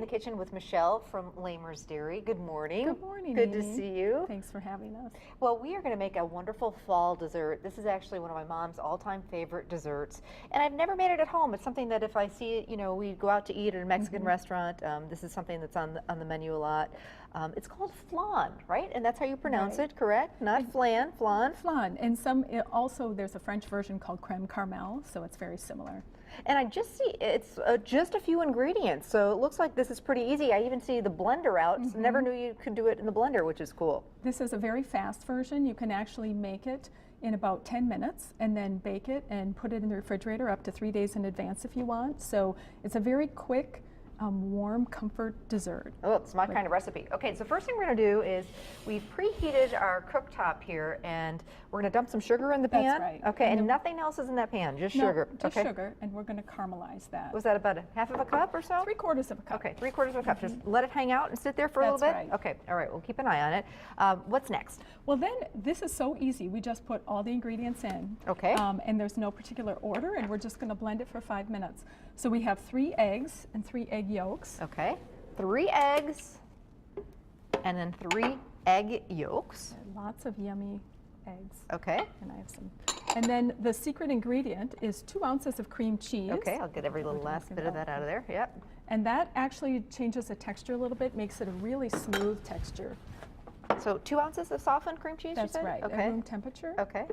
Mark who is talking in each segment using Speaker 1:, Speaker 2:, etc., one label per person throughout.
Speaker 1: the kitchen with Michelle from Lamer's Dairy. Good morning.
Speaker 2: Good morning,
Speaker 1: Good to
Speaker 2: Amy.
Speaker 1: see you.
Speaker 2: Thanks for having us.
Speaker 1: Well, we are going to make a wonderful fall dessert. This is actually one of my mom's all-time favorite desserts, and I've never made it at home. It's something that if I see it, you know, we go out to eat at a Mexican restaurant. This is something that's on the menu a lot. It's called flan, right? And that's how you pronounce it, correct? Not flan, flan.
Speaker 2: Flan, and also there's a French version called creme caramel, so it's very similar.
Speaker 1: And I just see it's just a few ingredients, so it looks like this is pretty easy. I even see the blender out. So never knew you could do it in the blender, which is cool.
Speaker 2: This is a very fast version. You can actually make it in about 10 minutes and then bake it and put it in the refrigerator up to 3 days in advance if you want. So it's a very quick, warm comfort dessert.
Speaker 1: Oh, it's my kind of recipe. Okay, so first thing we're going to do is we've preheated our cooktop here, and we're going to dump some sugar in the pan.
Speaker 2: That's right.
Speaker 1: Okay, and nothing else is in that pan, just sugar.
Speaker 2: Just sugar, and we're going to caramelize that.
Speaker 1: Was that about a half of a cup or so?
Speaker 2: 3/4 of a cup.
Speaker 1: Okay, 3/4 of a cup. Just let it hang out and sit there for a little bit?
Speaker 2: Right.
Speaker 1: Okay, all right, we'll keep an eye on it. What's next?
Speaker 2: Well, then this is so easy. We just put all the ingredients in.
Speaker 1: Okay.
Speaker 2: And there's no particular order, and we're just going to blend it for 5 minutes. So we have 3 eggs and 3 egg yolks.
Speaker 1: Okay, 3 eggs and then 3 egg yolks.
Speaker 2: Lots of yummy eggs.
Speaker 1: Okay.
Speaker 2: And I have some. And then the secret ingredient is 2 ounces of cream cheese.
Speaker 1: Okay, I'll get every little last bit of that out of there. Yep.
Speaker 2: And that actually changes the texture a little bit, makes it a really smooth texture.
Speaker 1: So 2 ounces of softened cream cheese,
Speaker 2: That's
Speaker 1: you said?
Speaker 2: right,
Speaker 1: Okay.
Speaker 2: at room temperature.
Speaker 1: Okay.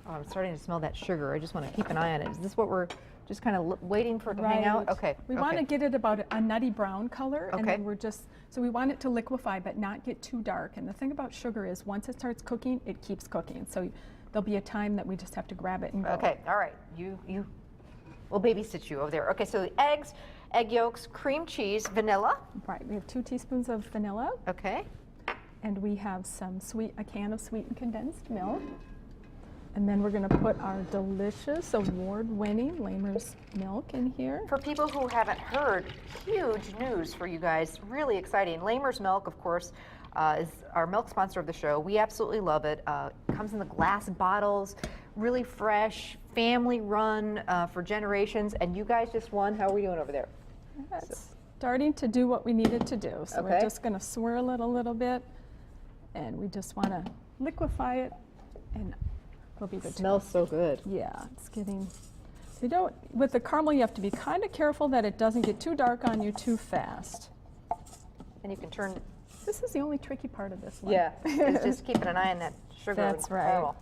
Speaker 1: Oh, I'm starting to smell that sugar. I just want to keep an eye on it. Is this what we're just kind of waiting for it to hang out? Okay.
Speaker 2: We want to get it about a nutty brown color, and
Speaker 1: Okay.
Speaker 2: then so we want it to liquefy but not get too dark. And the thing about sugar is once it starts cooking, it keeps cooking. So there'll be a time that we just have to grab it and go.
Speaker 1: Okay, all right. We'll babysit you over there. Okay, so the eggs, egg yolks, cream cheese, vanilla.
Speaker 2: Right, we have 2 teaspoons of vanilla,
Speaker 1: Okay.
Speaker 2: and we have a can of sweetened condensed milk. And then we're going to put our delicious, award-winning Lamer's milk in here.
Speaker 1: For people who haven't heard, huge news for you guys, really exciting. Lamer's Milk, of course, is our milk sponsor of the show. We absolutely love it. Comes in the glass bottles, really fresh, family-run for generations, and you guys just won. How are we doing over there?
Speaker 2: It's starting to do what we need it to do. So
Speaker 1: Okay.
Speaker 2: we're just going to swirl it a little bit, and we just want to liquefy it, and we'll be good to go.
Speaker 1: Smells so good.
Speaker 2: Yeah, it's getting. With the caramel, you have to be kind of careful that it doesn't get too dark on you too fast.
Speaker 1: And you can turn.
Speaker 2: This is the only tricky part of this one.
Speaker 1: Yeah, it's just keeping an eye on that sugar.
Speaker 2: That's
Speaker 1: and
Speaker 2: right.
Speaker 1: caramel.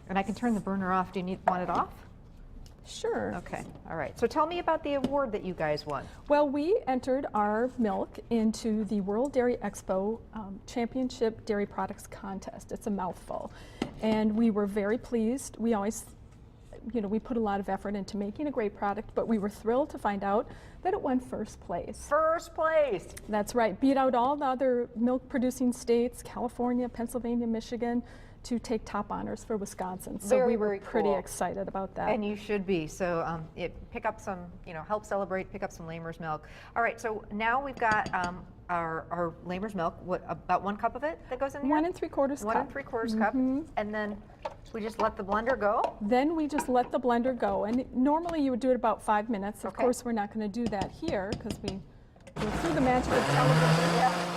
Speaker 1: And I can turn the burner off. Do you want it off?
Speaker 2: Sure.
Speaker 1: Okay, all right. So tell me about the award that you guys won.
Speaker 2: Well, we entered our milk into the World Dairy Expo Championship Dairy Products Contest. It's a mouthful. And we were very pleased. We always, we put a lot of effort into making a great product, but we were thrilled to find out that it won first place.
Speaker 1: First place.
Speaker 2: That's right. Beat out all the other milk producing states, California, Pennsylvania, Michigan, to take top honors for Wisconsin. So we were pretty excited about that.
Speaker 1: And you should be. So pick up some, help celebrate, pick up some Lamer's milk. All right, so now we've got our Lamer's milk. What, about 1 cup of it that goes in here?
Speaker 2: 1 3/4 cup.
Speaker 1: 1 3/4 cup. And then we just let the blender go?
Speaker 2: Then we just let the blender go. And normally you would do it about 5 minutes. Of course, we're not going to do that here because we go through the magic of television.
Speaker 1: Yeah.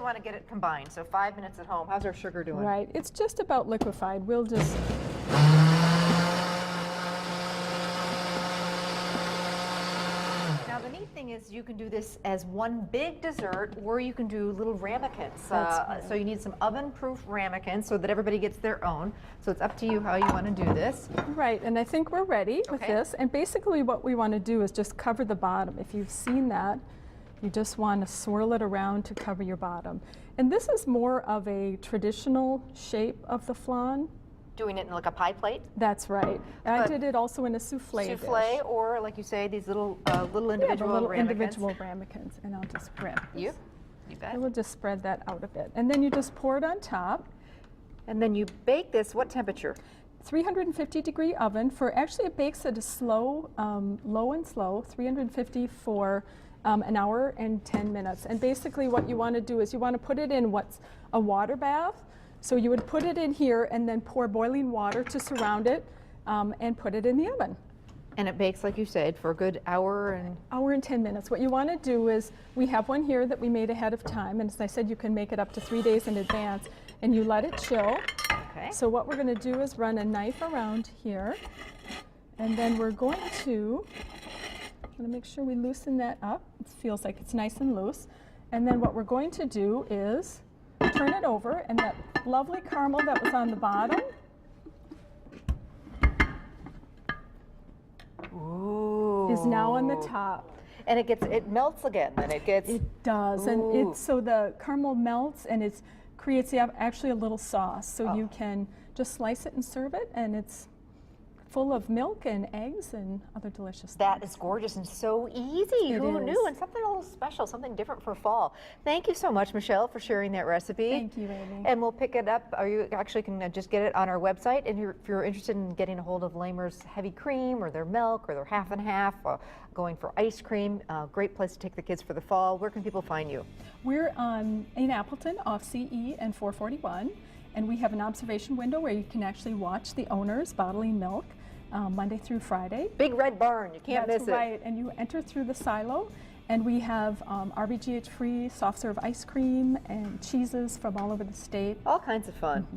Speaker 1: Want to get it combined, so 5 minutes at home. How's our sugar doing?
Speaker 2: Right, it's just about liquefied. We'll just
Speaker 1: now the neat thing is you can do this as one big dessert, or you can do little ramekins. So you need some oven-proof ramekins so that everybody gets their own. So it's up to you how you want to do this.
Speaker 2: Right, and I think we're ready with this. And basically what we want to do is just cover the bottom. If you've seen that, you just want to swirl it around to cover your bottom. And this is more of a traditional shape of the flan.
Speaker 1: Doing it in like a pie plate?
Speaker 2: That's right. I did it also in a souffle dish.
Speaker 1: Or like you say, these little individual ramekins.
Speaker 2: Individual ramekins. And I'll just spread this.
Speaker 1: You bet.
Speaker 2: And we'll just spread that out a bit. And then you just pour it on top.
Speaker 1: And then you bake this, what temperature?
Speaker 2: 350-degree oven for, actually it bakes at a slow, low and slow, 350 for an hour and 10 minutes. And basically what you want to do is you want to put it in what's a water bath So you would put it in here and then pour boiling water to surround it and put it in the oven.
Speaker 1: And it bakes, like you said, for a good hour and...
Speaker 2: Hour and 10 minutes. What you want to do is, we have one here that we made ahead of time, and as I said, you can make it up to 3 days in advance, and you let it chill.
Speaker 1: Okay.
Speaker 2: So what we're going to do is run a knife around here, and then we're going to make sure we loosen that up. It feels like it's nice and loose. And then what we're going to do is turn it over, and that lovely caramel that was on the bottom,
Speaker 1: Ooh.
Speaker 2: is now on the top.
Speaker 1: And it melts again, then it gets...
Speaker 2: It does, and
Speaker 1: Ooh.
Speaker 2: so the caramel melts and it creates actually a little sauce. So
Speaker 1: Oh.
Speaker 2: you can just slice it and serve it, and it's full of milk and eggs and other delicious
Speaker 1: That
Speaker 2: things.
Speaker 1: is gorgeous and so easy.
Speaker 2: It
Speaker 1: Who
Speaker 2: is.
Speaker 1: knew? And something a little special, something different for fall. Thank you so much, Michelle, for sharing that recipe.
Speaker 2: Thank you, Amy.
Speaker 1: And we'll pick it up, or you actually can just get it on our website. And if you're interested in getting a hold of Lamer's heavy cream or their milk or their half and half, going for ice cream, great place to take the kids for the fall. Where can people find you?
Speaker 2: We're in Appleton off CE and 441, and we have an observation window where you can actually watch the owners bottling milk Monday through Friday.
Speaker 1: Big Red Barn, you can't
Speaker 2: That's
Speaker 1: miss it.
Speaker 2: right, and you enter through the silo, and we have RBGH-free soft serve ice cream and cheeses from all over the state.
Speaker 1: All kinds of fun.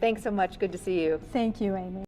Speaker 1: Thanks so much. Good to see you.
Speaker 2: Thank you, Amy.